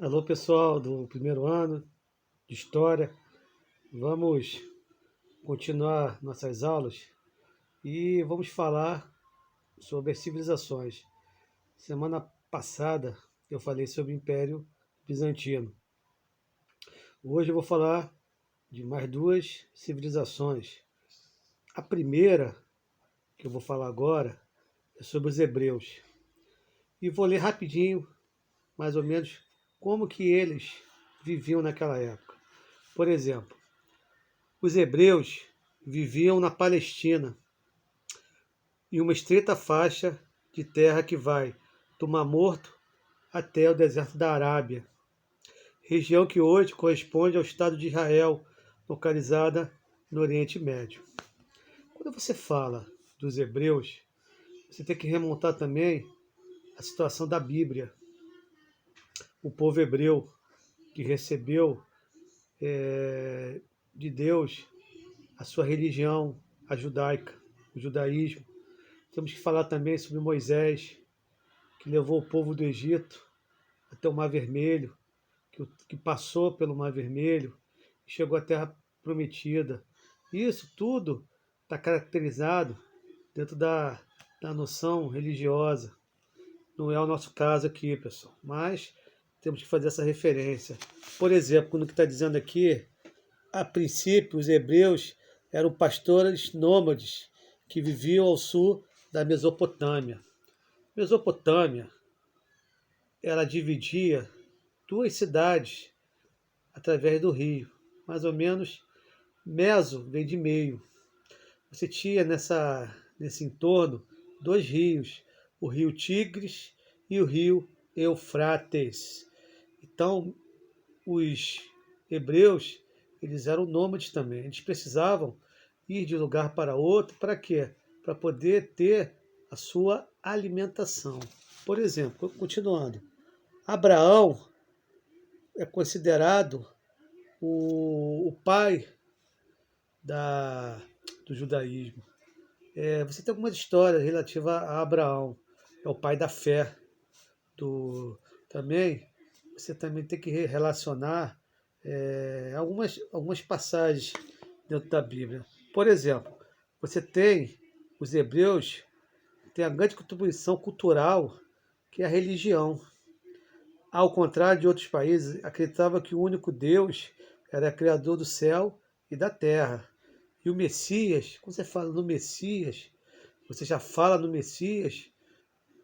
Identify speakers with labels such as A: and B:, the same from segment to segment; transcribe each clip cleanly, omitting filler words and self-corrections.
A: Alô, pessoal do primeiro ano de História. Vamos continuar nossas aulas e vamos falar sobre as civilizações. Semana passada eu falei sobre o Império Bizantino. Hoje eu vou falar de mais duas civilizações. A primeira que eu vou falar agora é sobre os hebreus. E vou ler rapidinho, mais ou menos, como que eles viviam naquela época. Por exemplo, os hebreus viviam na Palestina, em uma estreita faixa de terra que vai do Mar Morto até o deserto da Arábia, região que hoje corresponde ao Estado de Israel, localizada no Oriente Médio. Quando você fala dos hebreus, você tem que remontar também a situação da Bíblia. O povo hebreu que recebeu de Deus a sua religião, a judaica, o judaísmo. Temos que falar também sobre Moisés, que levou o povo do Egito até o Mar Vermelho, que passou pelo Mar Vermelho e chegou à Terra Prometida. Isso tudo está caracterizado dentro da noção religiosa. Não é o nosso caso aqui, pessoal, mas temos que fazer essa referência. Por exemplo, quando está dizendo aqui, a princípio, os hebreus eram pastores nômades que viviam ao sul da Mesopotâmia. Mesopotâmia, ela dividia duas cidades através do rio, mais ou menos. Meso vem de meio. Você tinha nesse entorno dois rios, o rio Tigres e o rio Eufrates. Então, os hebreus, eles eram nômades também. Eles precisavam ir de um lugar para outro, para quê? Para poder ter a sua alimentação. Por exemplo, continuando, Abraão é considerado o pai do judaísmo. Você tem algumas histórias relativas a Abraão, é o pai da fé. Também você também tem que relacionar algumas passagens dentro da Bíblia. Por exemplo, você tem os hebreus, tem a grande contribuição cultural que é a religião. Ao contrário de outros países, acreditava que o único Deus era criador do céu e da terra. E o Messias, quando você fala no Messias, você já fala no Messias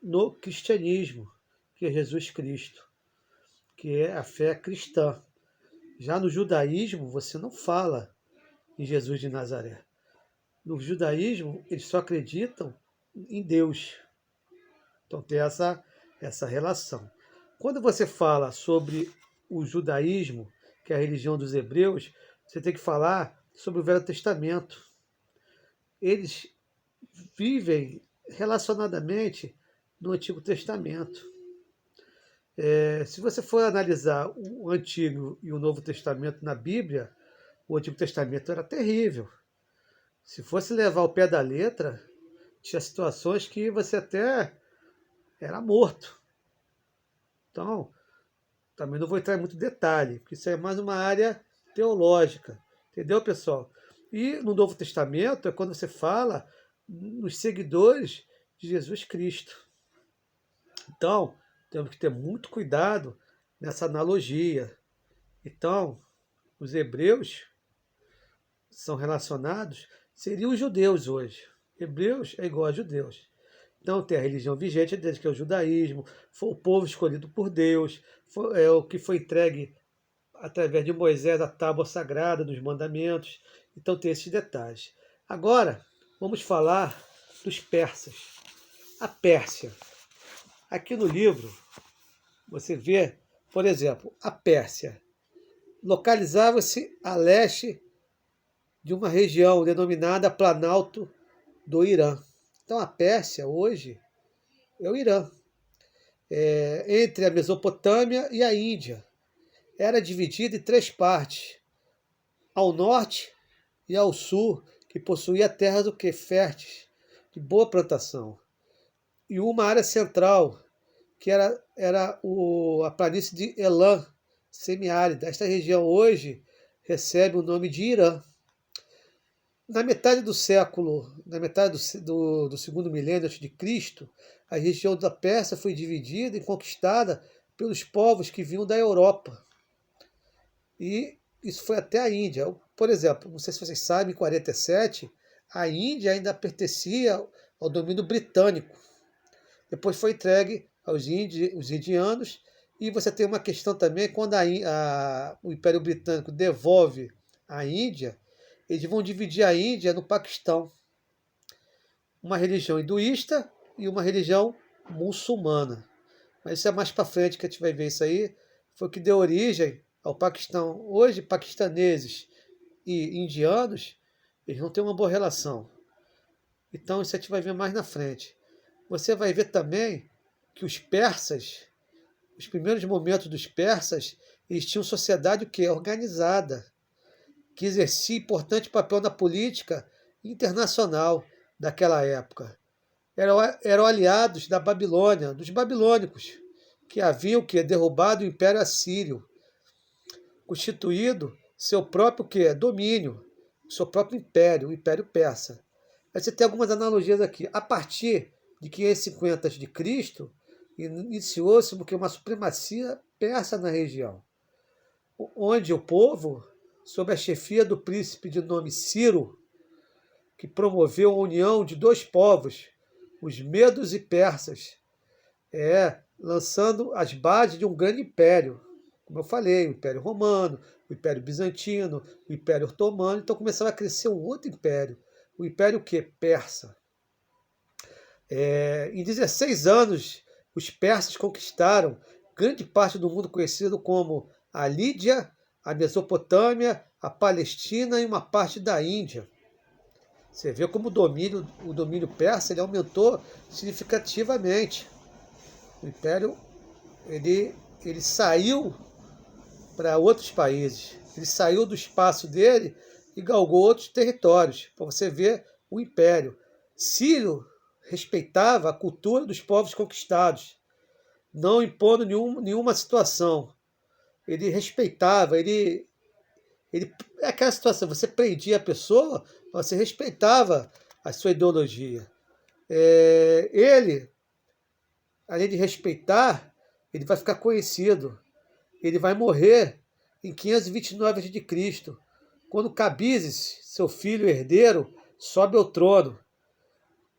A: no cristianismo, que é Jesus Cristo, que é a fé cristã. Já no judaísmo, você não fala em Jesus de Nazaré. No judaísmo, eles só acreditam em Deus. Então tem essa relação. Quando você fala sobre o judaísmo, que é a religião dos hebreus, você tem que falar sobre o Velho Testamento. Eles vivem relacionadamente no Antigo Testamento. Se você for analisar o Antigo e o Novo Testamento na Bíblia, o Antigo Testamento era terrível. Se fosse levar ao pé da letra, tinha situações que você até era morto. Então, também não vou entrar em muito detalhe, porque isso é mais uma área teológica. Entendeu, pessoal? E no Novo Testamento é quando você fala nos seguidores de Jesus Cristo. Então, temos que ter muito cuidado nessa analogia. Então, os hebreus são relacionados, seriam os judeus hoje. Hebreus é igual a judeus. Então tem a religião vigente deles, que é o judaísmo, foi o povo escolhido por Deus, é o que foi entregue através de Moisés a tábua sagrada dos mandamentos. Então tem esses detalhes. Agora, vamos falar dos persas. A Pérsia. Aqui no livro, você vê, por exemplo, a Pérsia localizava-se a leste de uma região denominada Planalto do Irã. Então a Pérsia hoje é o Irã, entre a Mesopotâmia e a Índia. Era dividida em três partes, ao norte e ao sul, que possuía terras férteis, de boa plantação, e uma área central, que era a planície de Elam, semiárida. Esta região hoje recebe o nome de Irã. Na metade do segundo milênio antes de Cristo, a região da Pérsia foi dividida e conquistada pelos povos que vinham da Europa. E isso foi até a Índia. Por exemplo, não sei se vocês sabem, em 47, a Índia ainda pertencia ao domínio britânico. Depois foi entregue aos os indianos. E você tem uma questão também, quando o Império Britânico devolve a Índia, eles vão dividir a Índia no Paquistão. Uma religião hinduísta e uma religião muçulmana. Mas isso é mais para frente que a gente vai ver isso aí. Foi o que deu origem ao Paquistão. Hoje, paquistaneses e indianos, eles não têm uma boa relação. Então isso a gente vai ver mais na frente. Você vai ver também que os persas, os primeiros momentos dos persas, eles tinham sociedade o quê? Organizada, que exercia importante papel na política internacional daquela época. Eram aliados da Babilônia, dos babilônicos, que haviam o quê? Derrubado o Império Assírio, constituído seu próprio quê? Domínio, seu próprio império, o Império Persa. Aí você tem algumas analogias aqui. A partir de 550 a.C., iniciou-se uma supremacia persa na região, onde o povo, sob a chefia do príncipe de nome Ciro, que promoveu a união de dois povos, os medos e persas, lançando as bases de um grande império. Como eu falei, o Império Romano, o Império Bizantino, o Império Otomano. Então começava a crescer um outro império. O Império que? Persa. Em 16 anos, os persas conquistaram grande parte do mundo conhecido como a Lídia, a Mesopotâmia, a Palestina e uma parte da Índia. Você vê como o domínio persa ele aumentou significativamente. O império ele saiu para outros países. Ele saiu do espaço dele e galgou outros territórios. Para você ver o império. Ciro respeitava a cultura dos povos conquistados, não impondo nenhuma situação. Ele respeitava, é aquela situação, você prendia a pessoa, você respeitava a sua ideologia. Ele, além de respeitar, ele vai ficar conhecido. Ele vai morrer em 529 a.C., quando Cambises, seu filho herdeiro, sobe ao trono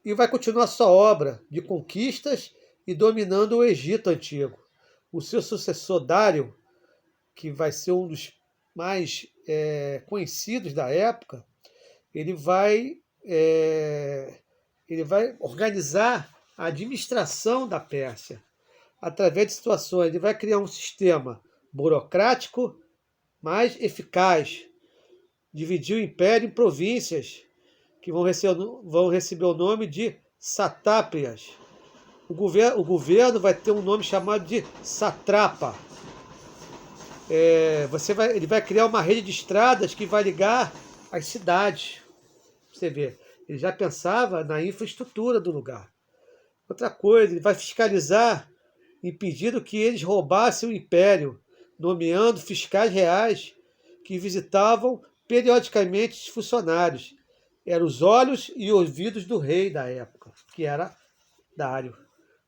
A: e vai continuar sua obra de conquistas e dominando o Egito Antigo. O seu sucessor, Dário, que vai ser um dos mais conhecidos da época, ele vai organizar a administração da Pérsia através de situações. Ele vai criar um sistema burocrático mais eficaz, dividir o império em províncias que vão receber o nome de satáprias. O governo vai ter um nome chamado de satrapa. Ele vai criar uma rede de estradas que vai ligar as cidades. Você vê, ele já pensava na infraestrutura do lugar. Outra coisa, ele vai fiscalizar, impedindo que eles roubassem o império, nomeando fiscais reais que visitavam periodicamente os funcionários. Eram os olhos e ouvidos do rei da época, que era Dário.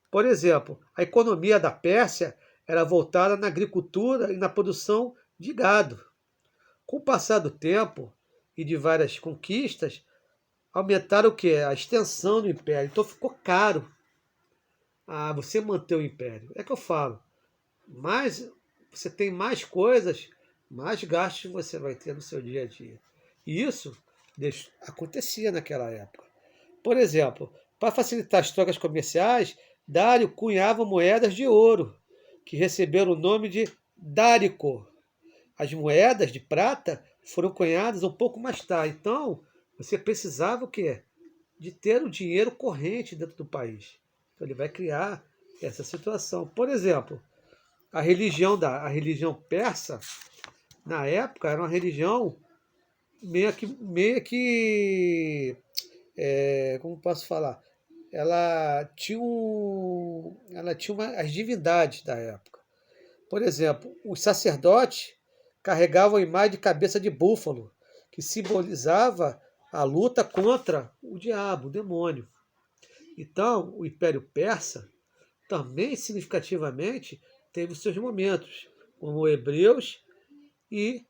A: Por exemplo, a economia da Pérsia era voltada na agricultura e na produção de gado. Com o passar do tempo e de várias conquistas, aumentaram o quê? A extensão do império. Então ficou caro você manter o império. É que eu falo, mais você tem mais coisas, mais gastos você vai ter no seu dia a dia. E isso acontecia naquela época. Por exemplo, para facilitar as trocas comerciais, Dário cunhava moedas de ouro, que receberam o nome de dárico. As moedas de prata foram cunhadas um pouco mais tarde. Então, você precisava o quê? De ter o dinheiro corrente dentro do país. Então, ele vai criar essa situação. Por exemplo, a religião persa, na época, era uma religião meio que como posso falar? ela tinha as divindades da época. Por exemplo, os sacerdotes carregavam a imagem de cabeça de búfalo, que simbolizava a luta contra o diabo, o demônio. Então, o Império Persa também significativamente teve os seus momentos, como Hebreus e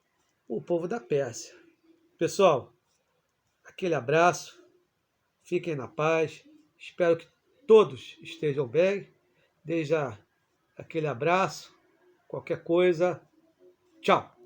A: o povo da Pérsia. Pessoal, aquele abraço, fiquem na paz, espero que todos estejam bem. Desde aquele abraço, qualquer coisa, tchau!